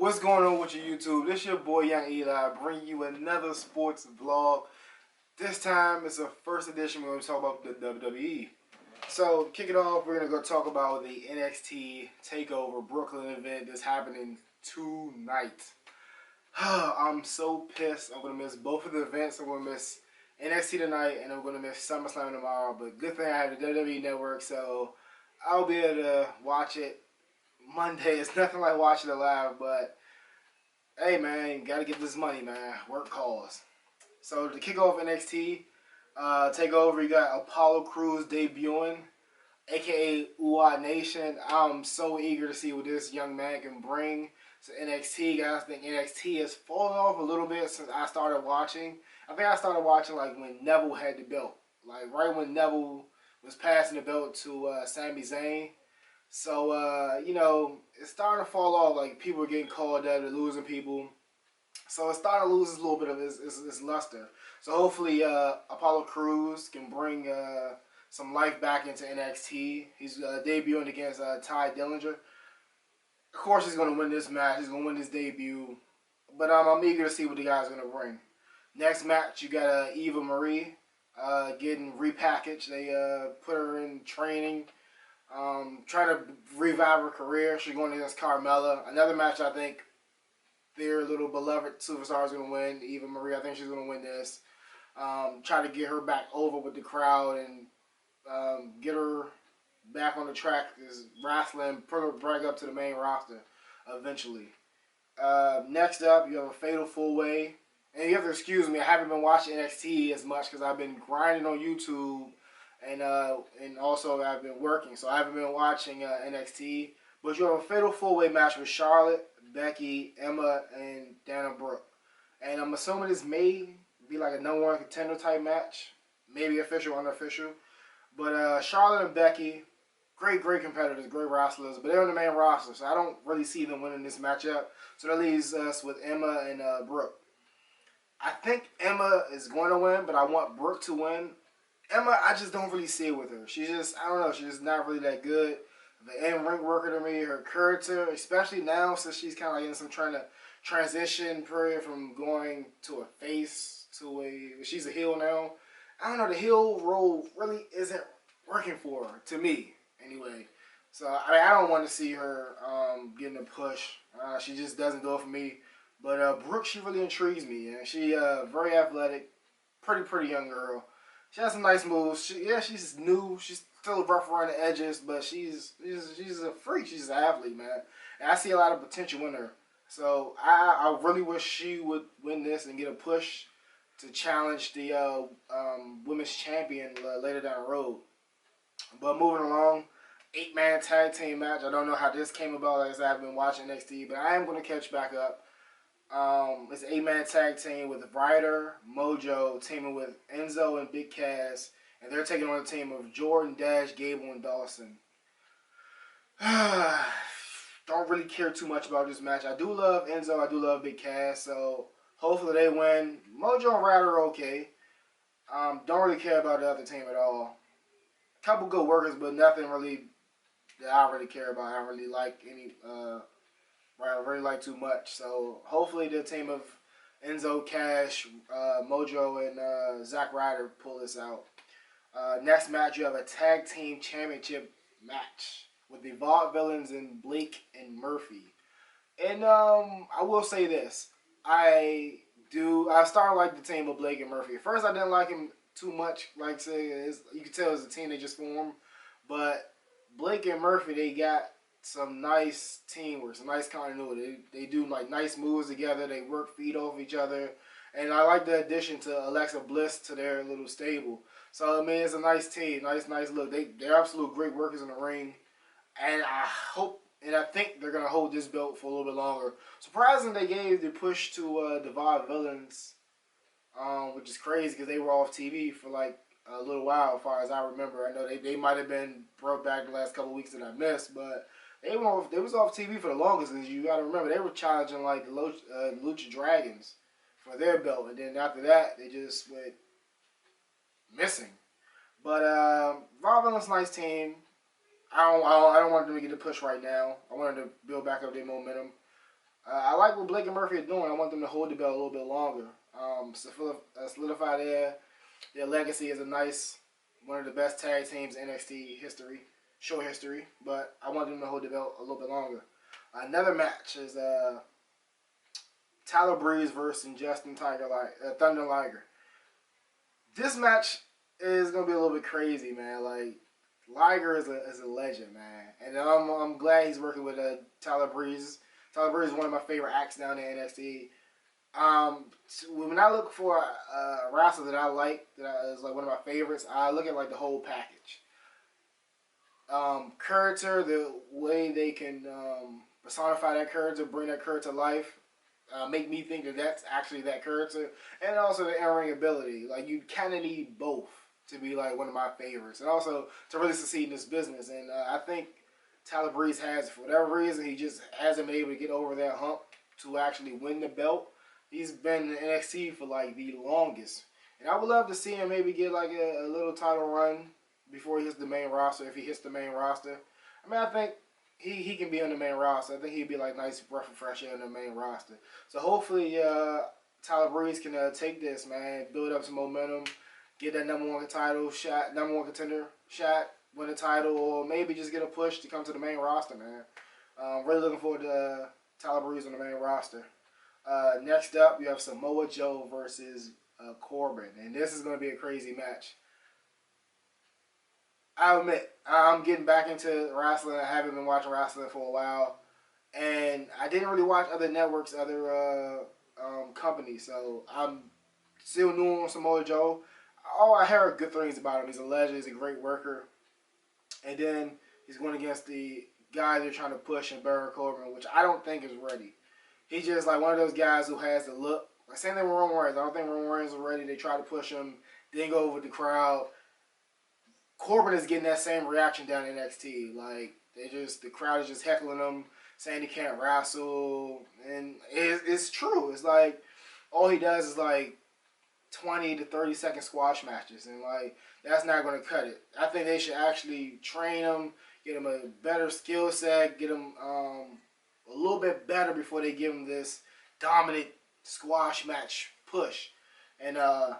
What's going on with your YouTube? This your boy Young Eli bringing you another sports vlog. This time it's a first edition. We're going to talk about the WWE. So to kick it off, we're going to go talk about the Nxt Takeover Brooklyn event that's happening tonight. I'm so pissed. I'm going to miss both of the events. I'm going to miss NXT tonight and I'm going to miss Summerslam tomorrow. But good thing I have the WWE Network, so I'll be able to watch it Monday. It's nothing like watching it live, but hey man, gotta get this money, man. Work calls. So to kick off NXT Takeover, you got Apollo Crews debuting, aka Uwa Nation. I'm so eager to see what this young man can bring to NXT. Guys, I think NXT has fallen off a little bit since I started watching. I think I started watching like when Neville had the belt, like right when Neville was passing the belt to Sami Zayn. So, you know, it's starting to fall off. Like, people are getting called up, they're losing people. So it's starting to lose a little bit of its luster. So hopefully Apollo Crews can bring some life back into NXT. He's debuting against Ty Dillinger. Of course he's going to win this match. He's going to win his debut. But I'm eager to see what the guy's going to bring. Next match, you got Eva Marie getting repackaged. They put her in training. Trying to revive her career. She's going against Carmella. Another match I think their little beloved superstar is going to win. Eva Marie, I think she's going to win this. Try to get her back over with the crowd and get her back on the track as wrestling, put her back up to the main roster eventually. Next up, you have a Fatal 4-Way. And you have to excuse me, I haven't been watching NXT as much because I've been grinding on YouTube. And also I've been working, so I haven't been watching NXT. But you have a Fatal 4-Way match with Charlotte, Becky, Emma, and Dana Brooke. And I'm assuming this may be like a #1 contender type match, maybe official, unofficial. But Charlotte and Becky, great competitors, great wrestlers, but they're on the main roster, so I don't really see them winning this matchup. So that leaves us with Emma and Brooke. I think Emma is going to win, but I want Brooke to win. Emma, I just don't really see it with her. She's just, I don't know, she's just not really that good. The in-ring worker to me, her character, especially now since she's kind of like in some trying to transition period from going to a face to a, she's a heel now. I don't know, the heel role really isn't working for her, to me, anyway. So, I mean, I don't want to see her getting a push. She just doesn't do it for me. But Brooke, she really intrigues me. And she very athletic, pretty young girl. She has some nice moves. She's new. She's still rough around the edges, but she's a freak. She's an athlete, man. And I see a lot of potential in her. So I really wish she would win this and get a push to challenge the women's champion later down the road. But moving along, 8-man tag team match. I don't know how this came about. Like I said, I haven't been watching NXT, but I am going to catch back up. It's an 8-man tag team with Ryder, Mojo teaming with Enzo and Big Cass, and they're taking on a team of Jordan, Dash, Gable, and Dawson. Don't really care too much about this match. I do love Enzo, I do love Big Cass, so hopefully they win. Mojo and Ryder are okay. Don't really care about the other team at all. Couple good workers, but nothing really that I really care about. I don't really like any. I really like too much. So hopefully the team of Enzo, Cash, Mojo, and Zack Ryder pull this out. Next match, you have a tag team championship match with the Vaudevillains and Blake and Murphy. And I will say this. I started like the team of Blake and Murphy. At first I didn't like him too much. Like say, you can tell it's a team they just formed. But Blake and Murphy, they got some nice teamwork, some nice continuity. They do like nice moves together. They work feet off each other, and I like the addition to Alexa Bliss to their little stable. So I mean, it's a nice team, nice look. They're absolute great workers in the ring, and I hope and I think they're gonna hold this belt for a little bit longer. Surprising they gave the push to the Vaudevillains, which is crazy because they were off TV for like a little while, as far as I remember. I know they might have been brought back the last couple of weeks that I missed, but they was off TV for the longest, because you got to remember, they were challenging like the Lucha Dragons for their belt, and then after that, they just went missing. But Vaudevillains, nice team. I don't want them to get a push right now. I want them to build back up their momentum. I like what Blake and Murphy are doing. I want them to hold the belt a little bit longer. Solidify their legacy as a nice, one of the best tag teams in NXT history, show history. But I want them to hold the belt a little bit longer. Another match is Tyler Breeze versus Thunder Liger. This match is gonna be a little bit crazy, man. Like Liger is a legend, man, and I'm glad he's working with Tyler Breeze. Tyler Breeze is one of my favorite acts down in NXT. When I look for a wrestler that I like, is like one of my favorites, I look at like the whole package. Character, the way they can personify that character, bring that character to life, make me think that that's actually that character, and also the in-ring ability. Like you kind of need both to be like one of my favorites, and also to really succeed in this business. And I think Tyler Breeze has, for whatever reason, he just hasn't been able to get over that hump to actually win the belt. He's been in NXT for like the longest, and I would love to see him maybe get like a little title run before he hits the main roster. If he hits the main roster, I mean, I think he can be on the main roster. I think he'd be like nice breath of fresh air on the main roster. So hopefully Tyler Breeze can take this, man, build up some momentum, get that number one title shot, number one contender shot, win a title, or maybe just get a push to come to the main roster, man. Really looking forward to Tyler Breeze on the main roster. Next up, you have Samoa Joe versus Corbin, and this is going to be a crazy match. I admit, I'm getting back into wrestling. I haven't been watching wrestling for a while, and I didn't really watch other networks, other companies. So I'm still new on Samoa Joe. Oh, I heard good things about him. He's a legend. He's a great worker. And then he's going against the guy they're trying to push in Baron Corbin, which I don't think is ready. He's just like one of those guys who has the look. Like same thing with Roman Reigns. I don't think Roman Reigns is ready. They try to push him, then go over the crowd. Corbin is getting that same reaction down in NXT. Like the crowd is just heckling him, saying he can't wrestle, and it's true. It's like all he does is like 20 to 30-second squash matches, and like that's not going to cut it. I think they should actually train him, get him a better skill set, get him a little bit better before they give him this dominant squash match push. And I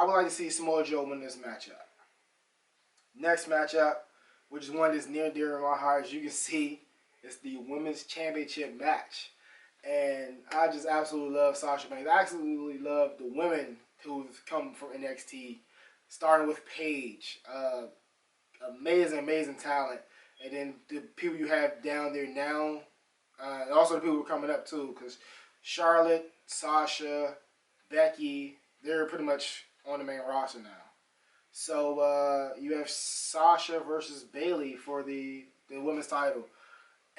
would like to see Samoa Joe win this matchup. Next matchup, which is one that's near and dear to my heart, as you can see, is the Women's Championship match. And I just absolutely love Sasha Banks. I absolutely love the women who've come from NXT, starting with Paige. Amazing talent. And then the people you have down there now, and also the people who are coming up too, because Charlotte, Sasha, Becky, they're pretty much on the main roster now. So you have Sasha versus Bayley for the women's title.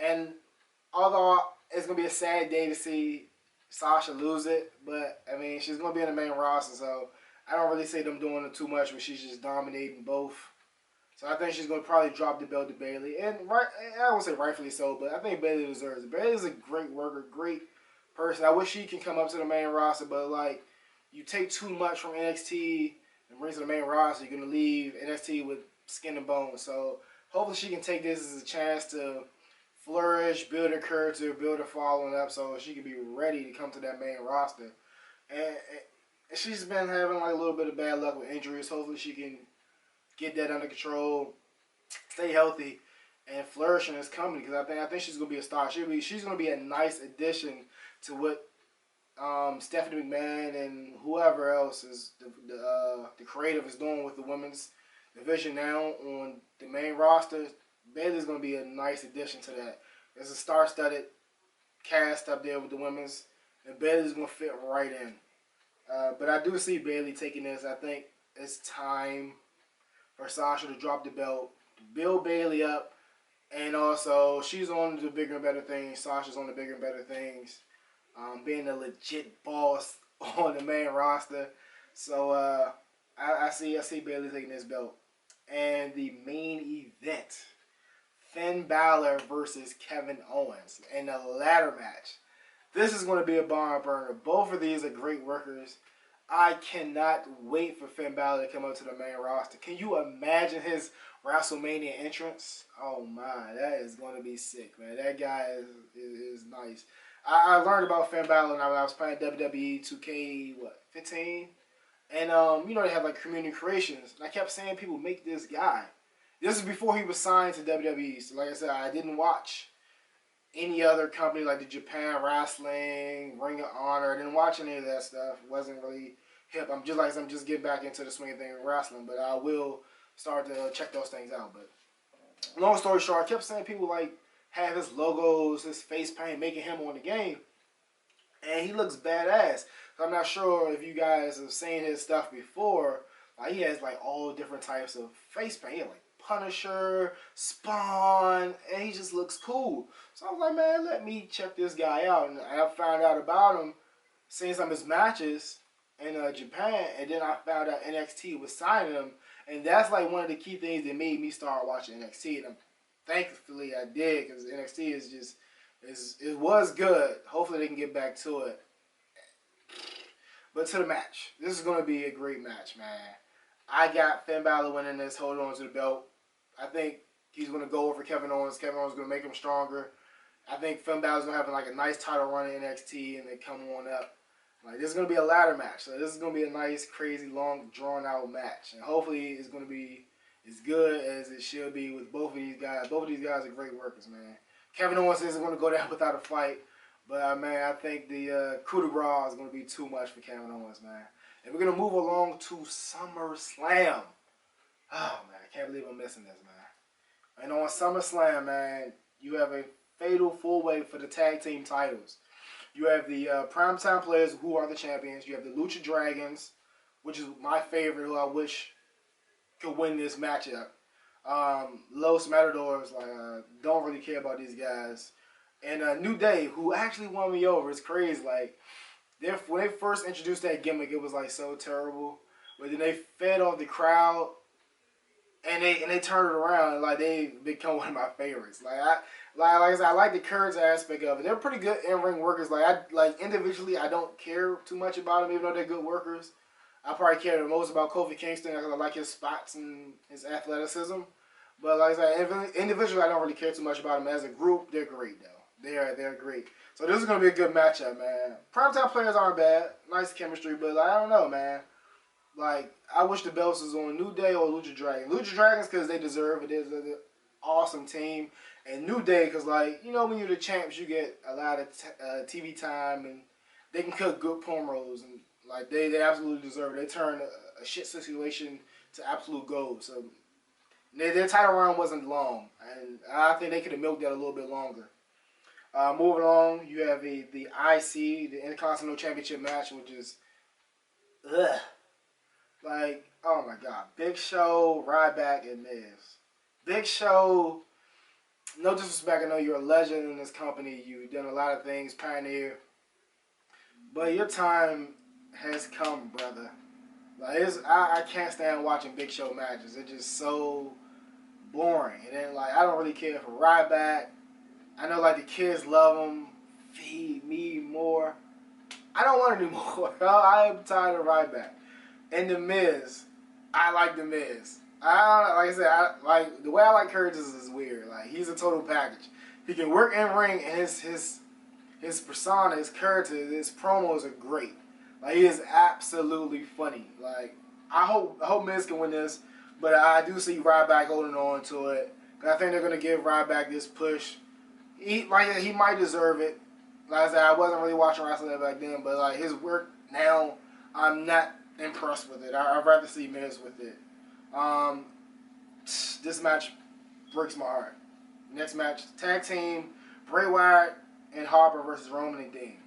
And although it's going to be a sad day to see Sasha lose it, but I mean, she's going to be in the main roster, so I don't really see them doing it too much when she's just dominating both. So I think she's going to probably drop the belt to Bayley. And I won't say rightfully so, but I think Bayley deserves it. Bayley's a great worker, great person. I wish she can come up to the main roster, but like, you take too much from NXT and bring to the main roster, you're going to leave NXT with skin and bones. So hopefully she can take this as a chance to flourish, build her character, build her following up so she can be ready to come to that main roster. And she's been having like a little bit of bad luck with injuries. Hopefully she can get that under control, stay healthy, and flourish in this company, because I think she's going to be a star. She's going to be a nice addition to what Stephanie McMahon and whoever else is the creative is doing with the women's division now on the main roster. Bayley's going to be a nice addition to that. There's a star-studded cast up there with the women's, and Bayley's going to fit right in. But I do see Bayley taking this. I think it's time for Sasha to drop the belt, build Bayley up, and also she's on the bigger and better things. Sasha's on the bigger and better things. Being a legit boss on the main roster. So I see Bayley taking this belt. And the main event, Finn Balor versus Kevin Owens in a ladder match. This is going to be a barn burner. Both of these are great workers. I cannot wait for Finn Balor to come up to the main roster. Can you imagine his WrestleMania entrance? Oh my, that is going to be sick, man. That guy is nice. I learned about Finn Balor when I was playing WWE 2K 15, and you know they have like community creations, and I kept saying people make this guy. This is before he was signed to WWE. So like I said, I didn't watch any other company like the Japan Wrestling, Ring of Honor. I didn't watch any of that stuff. It wasn't really hip. I'm just getting back into the swing thing of wrestling, but I will start to check those things out. But long story short, I kept saying people like have his logos, his face paint, making him on the game, and he looks badass. So I'm not sure if you guys have seen his stuff before. Like he has like all different types of face paint. He has like Punisher, Spawn, and he just looks cool. So I was like, man, let me check this guy out, and I found out about him, seeing some of his matches in Japan, and then I found out NXT was signing him, and that's like one of the key things that made me start watching NXT. And thankfully I did, because NXT is just it was good. Hopefully they can get back to it. But to the match, this is going to be a great match, man. I got Finn Balor winning this, holding on to the belt. I think he's going to go over Kevin Owens. Kevin Owens is going to make him stronger. I think Finn Balor's going to have like a nice title run in NXT, and they come on up. Like, this is going to be a ladder match. So this is going to be a nice, crazy, long, drawn-out match. And hopefully it's going to be as good as it should be with both of these guys. Both of these guys are great workers, man. Kevin Owens isn't going to go down without a fight. But, man, I think the coup de grace is going to be too much for Kevin Owens, man. And we're going to move along to Summerslam. Oh, man, I can't believe I'm missing this, man. And on SummerSlam, man, you have a fatal four-way for the tag team titles. You have the Primetime Players, who are the champions. You have the Lucha Dragons, which is my favorite, who I wish could win this matchup. Los Matadors, don't really care about these guys. And New Day, who actually won me over. It's crazy. Like, when they first introduced that gimmick, it was like so terrible. But then they fed off the crowd, and they turned it around, and like they become one of my favorites. Like I said, I like the courage aspect of it. They're pretty good in-ring workers. Like individually, I don't care too much about them, even though they're good workers. I probably care the most about Kofi Kingston because I like his spots and his athleticism. But like I said, individually, I don't really care too much about them. As a group, they're great though. They're great. So this is going to be a good matchup, man. Primetime Players aren't bad. Nice chemistry, but I don't know, man. Like, I wish the belts was on New Day or Lucha Dragons. Lucha Dragons because they deserve it. It's an awesome team. And New Day because, like, you know, when you're the champs, you get a lot of TV time and they can cut good promos. And, like, they absolutely deserve it. They turn a shit situation to absolute gold. So, their title run wasn't long. And I think they could have milked that a little bit longer. Moving on, you have the IC, the Intercontinental Championship match, which is, ugh. Like, oh my God. Big Show, Ryback, and Miz. Big Show, no disrespect, I know you're a legend in this company. You've done a lot of things, pioneer. But your time has come, brother. Like, I can't stand watching Big Show matches. They're just so boring. And then, like, I don't really care for Ryback. I know, like, the kids love him. Feed me more. I don't want to do more. I am tired of Ryback. And The Miz. I like The Miz. Like I said, the way I like Curtis is weird. Like, he's a total package. He can work in ring, and his persona, his character, his promos are great. Like, he is absolutely funny. Like, I hope Miz can win this, but I do see Ryback holding on to it. I think they're gonna give Ryback this push. He might deserve it. Like I said, I wasn't really watching wrestling back then, but like his work now, I'm not impressed with it. I'd rather see Miz with it. This match breaks my heart. Next match, tag team, Bray Wyatt and Harper versus Roman and Dean.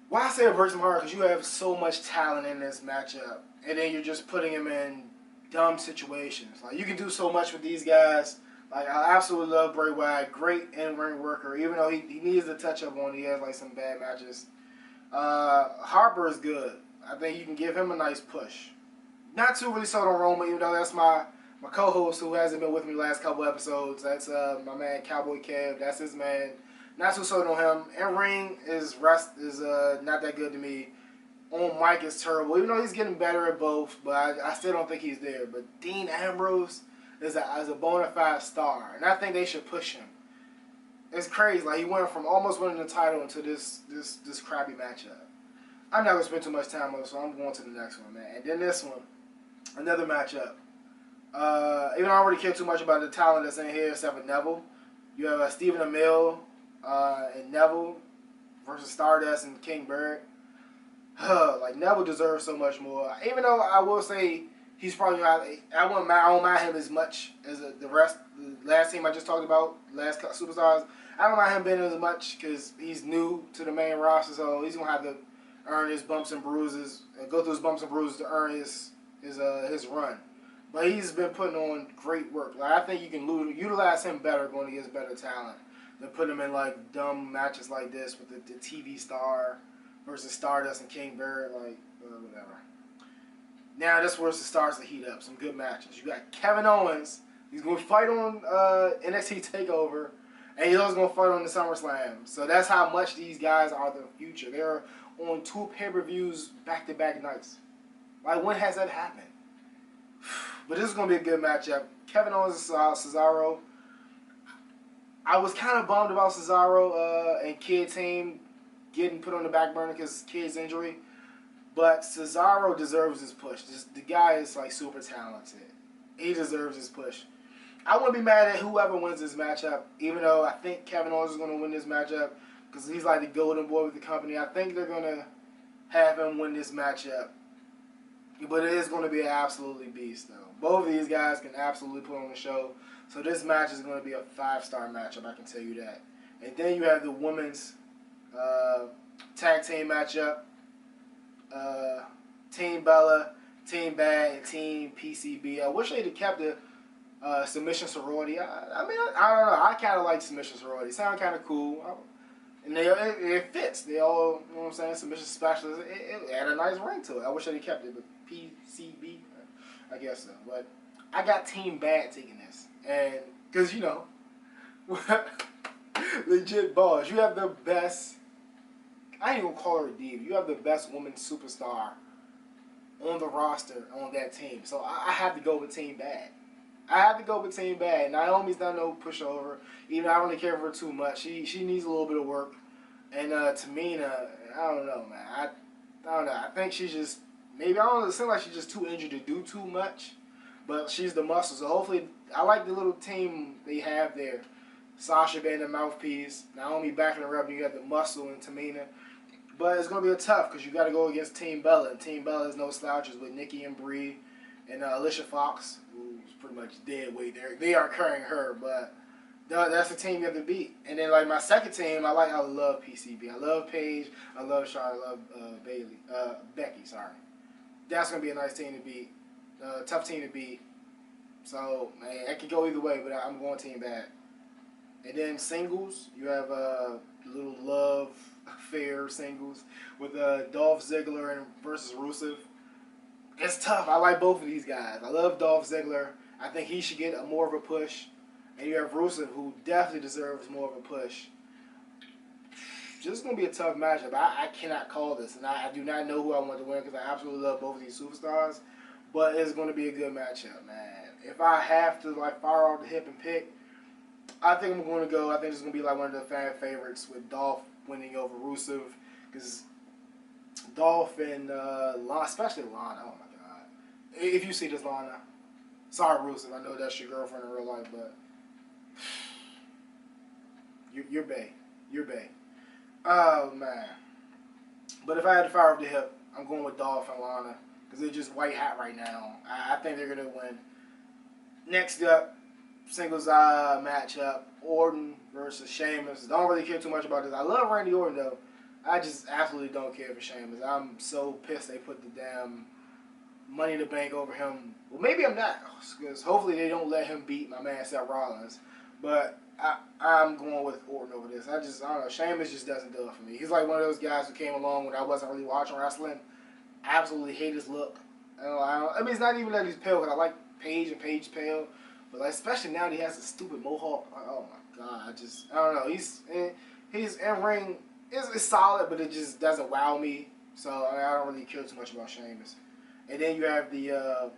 Why I say it breaks my heart? Because you have so much talent in this matchup, and then you're just putting him in dumb situations. Like, you can do so much with these guys. Like, I absolutely love Bray Wyatt. Great in-ring worker. Even though he needs to touch up on, he has like some bad matches. Harper is good. I think you can give him a nice push. Not too really sold on Roman, even though that's my co-host who hasn't been with me the last couple episodes. That's my man Cowboy Kev. That's his man. Not too sold on him. In-ring is not that good to me. On mic is terrible. Even though he's getting better at both, but I still don't think he's there. But Dean Ambrose is a bona fide star, and I think they should push him. It's crazy. Like, he went from almost winning the title into this crappy matchup. I'm not gonna spend too much time on it, so I'm going to the next one, man. And then this one, another matchup. Even though I don't really care too much about the talent that's in here except for Neville. You have Stephen Amell and Neville versus Stardust and King Bird. Like, Neville deserves so much more. Even though I will say he's probably not, I don't mind him as much as the rest. The last team I just talked about, last superstars. I don't mind him being as much because he's new to the main roster, so he's gonna have to earn his bumps and bruises and go through his bumps and bruises to earn his run. But he's been putting on great work. Like, I think you can utilize him better going against better talent than put him in like dumb matches like this with the TV star versus Stardust and King Bird, like whatever. Now this versus starts to heat up. Some good matches. You got Kevin Owens. He's going to fight on NXT Takeover, and he's also going to fight on the Summerslam. So that's how much these guys are the future. They're on 2 pay-per-views back-to-back nights. Like, when has that happened? But this is going to be a good matchup. Kevin Owens and Cesaro. I was kind of bummed about Cesaro and Kid Team getting put on the back burner because Kid's injury. But Cesaro deserves his push. The guy is like super talented. He deserves his push. I wouldn't be mad at whoever wins this matchup, even though I think Kevin Owens is going to win this matchup because he's like the golden boy with the company. I think they're going to have him win this matchup. But it is going to be an absolutely beast, though. Both of these guys can absolutely put on the show. So this match is going to be a 5-star matchup, I can tell you that. And then you have the women's tag team matchup. Team Bella, Team Bad, and Team PCB. I wish they'd have kept the submission sorority. I don't know. I kind of like submission sorority. Sound kind of cool. And it fits. They all, you know what I'm saying, submission specialists. It had a nice ring to it. I wish they'd have kept it, but PCB, I guess so. But I got Team Bad taking this. And, because, you know, legit boss. You have the best, I ain't even gonna call her a diva. You have the best woman superstar on the roster on that team. So I have to go with Team Bad. I have to go with Team Bad. Naomi's not no pushover. Even though I don't really care for her too much. She needs a little bit of work. And Tamina, I don't know, man. I don't know. I think she's just, maybe, I don't know, it seems like she's just too injured to do too much. But she's the muscle. So hopefully, I like the little team they have there. Sasha being the mouthpiece. Naomi backing her up. You got the muscle and Tamina. But it's going to be a tough because you got to go against Team Bella. And Team Bella is no slouches with Nikki and Brie and Alicia Fox, who's pretty much dead weight there. They are carrying her, but that's the team you have to beat. And then, like, my second team, I love PCB. I love Paige. I love Charlotte. I love Becky, sorry. That's going to be a nice team to beat. Tough team to beat. So, man, it could go either way, but I'm going Team Bad. And then singles, you have little love affair singles with Dolph Ziggler versus Rusev. It's tough. I like both of these guys. I love Dolph Ziggler. I think he should get more of a push. And you have Rusev, who definitely deserves more of a push. This is going to be a tough matchup. I cannot call this, and I do not know who I want to win because I absolutely love both of these superstars. But it's going to be a good matchup, man. If I have to like fire off the hip and pick, I think I'm going to go. I think it's going to be like one of the fan favorites with Dolph winning over Rusev because Dolph and especially Lana. Oh my God! If you see this, Lana, sorry Rusev. I know that's your girlfriend in real life, but you're bae. You're bae. Oh man! But if I had to fire off the hip, I'm going with Dolph and Lana because they're just white hot right now. I think they're going to win. Next up, singles matchup, Orton versus Sheamus. Don't really care too much about this. I love Randy Orton, though. I just absolutely don't care for Sheamus. I'm so pissed they put the damn Money in the Bank over him. Well, maybe I'm not, because hopefully they don't let him beat my man Seth Rollins. But I'm going with Orton over this. I don't know. Sheamus just doesn't do it for me. He's like one of those guys who came along when I wasn't really watching wrestling. I absolutely hate his look. I mean, it's not even that he's pale, because I like Paige and Paige pale. But like, especially now that he has a stupid mohawk. Oh my God. I don't know. He's in ring. It's solid, but it just doesn't wow me. So I don't really care too much about Sheamus. And then you have the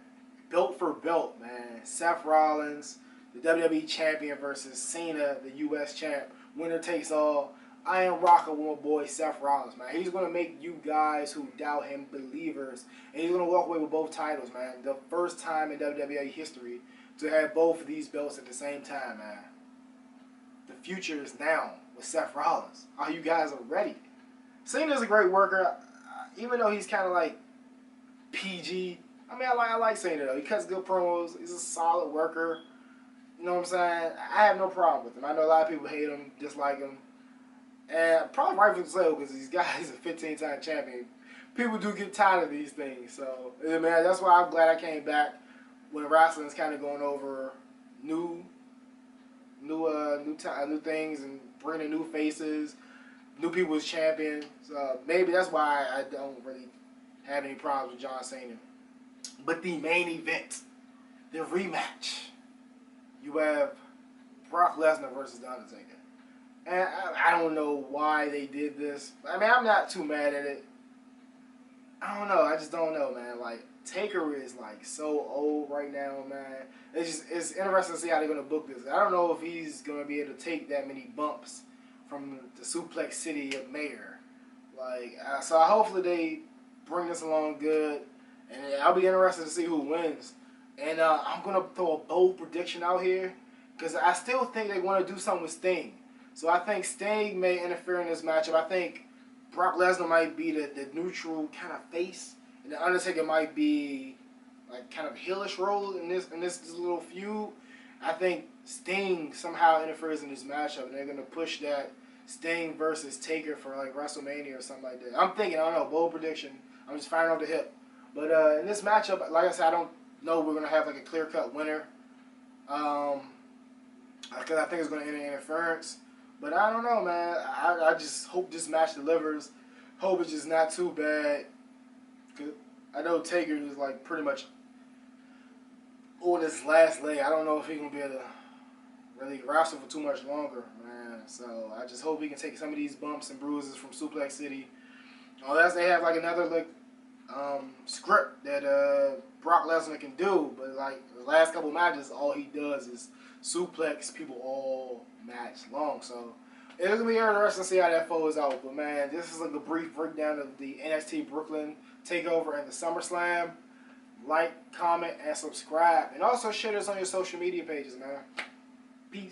belt for belt, man. Seth Rollins, the WWE champion, versus Cena, the U.S. champ, winner takes all. I am rocking with my boy Seth Rollins, man. He's gonna make you guys who doubt him believers, and he's gonna walk away with both titles, man. The first time in WWE history to have both of these belts at the same time, man. The future is now with Seth Rollins. Are you guys are ready? Cena's a great worker, even though he's kind of like PG. I mean, I like Cena though. He cuts good promos. He's a solid worker. You know what I'm saying? I have no problem with him. I know a lot of people hate him, dislike him, and probably rightfully so because he's a 15-time champion. People do get tired of these things, so man, that's why I'm glad I came back when wrestling's kind of going over new things and bringing new faces, new people as champions. So maybe that's why I don't really have any problems with John Cena. But the main event, the rematch, you have Brock Lesnar versus The Undertaker. And I don't know why they did this. I mean, I'm not too mad at it. I don't know. I just don't know, man. Like, Taker is, like, so old right now, man. It's interesting to see how they're going to book this. I don't know if he's going to be able to take that many bumps from the Suplex City of Mayor. Like, so hopefully they bring this along good. And I'll be interested to see who wins. And I'm going to throw a bold prediction out here. Because I still think they want to do something with Sting. So I think Sting may interfere in this matchup. I think Brock Lesnar might be the neutral kind of face. And The Undertaker might be like kind of heelish role in this little feud. I think Sting somehow interferes in this matchup. And they're going to push that Sting versus Taker for like WrestleMania or something like that. I'm thinking, I don't know, bold prediction. I'm just firing off the hip. But in this matchup, like I said, I don't know we're going to have like a clear-cut winner. Because I think it's going to end in interference. But I don't know, man. I just hope this match delivers. Hope it's just not too bad. Cause I know Taker is like pretty much on his last leg. I don't know if he's going to be able to really wrestle for too much longer, man. So I just hope he can take some of these bumps and bruises from Suplex City. Unless they have like another like script that Brock Lesnar can do. But like the last couple matches, all he does is suplex people all match long. So it's going to be interesting to see how that folds out. But man, this is like a brief breakdown of the NXT Brooklyn Takeover and the Summerslam. Like, comment, and subscribe. And also share this on your social media pages, man.